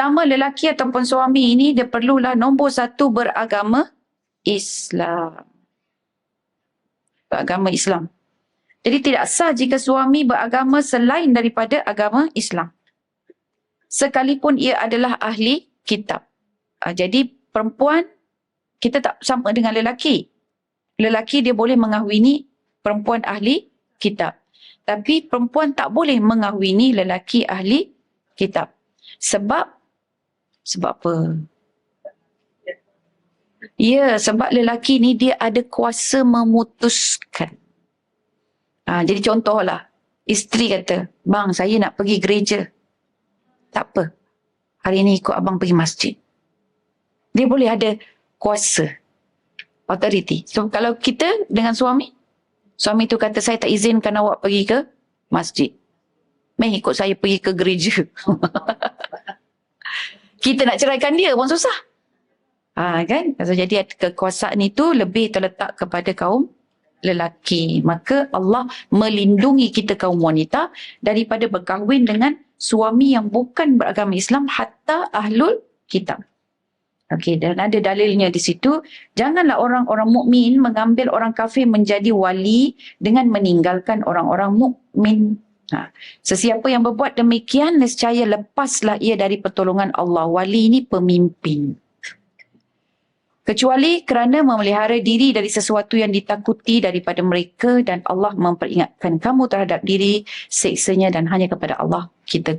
pertama, lelaki ataupun suami ini dia perlulah nombor satu beragama Islam. Beragama Islam. Jadi tidak sah jika suami beragama selain daripada agama Islam, sekalipun ia adalah ahli kitab. Jadi perempuan, kita tak sama dengan lelaki. Lelaki dia boleh mengahwini perempuan ahli kitab. Tapi perempuan tak boleh mengahwini lelaki ahli kitab. Sebab apa? Ya, sebab lelaki ni dia ada kuasa memutuskan. Jadi contohlah, isteri kata, bang saya nak pergi gereja. Tak apa, hari ni ikut abang pergi masjid. Dia boleh ada kuasa, authority. So kalau kita dengan suami tu kata, saya tak izinkan awak pergi ke masjid. Meh ikut saya pergi ke gereja. Kita nak ceraikan dia pun susah. Kan? Jadi kekuasaan itu lebih terletak kepada kaum lelaki. Maka Allah melindungi kita kaum wanita daripada berkahwin dengan suami yang bukan beragama Islam, hatta ahlul kitab. Okey, dan ada dalilnya di situ. Janganlah orang-orang mukmin mengambil orang kafir menjadi wali dengan meninggalkan orang-orang mukmin. Sesiapa yang berbuat demikian, nescaya lepaslah ia dari pertolongan Allah. Wali ini pemimpin. Kecuali kerana memelihara diri dari sesuatu yang ditakuti daripada mereka, dan Allah memperingatkan kamu terhadap diri, siksanya, dan hanya kepada Allah kita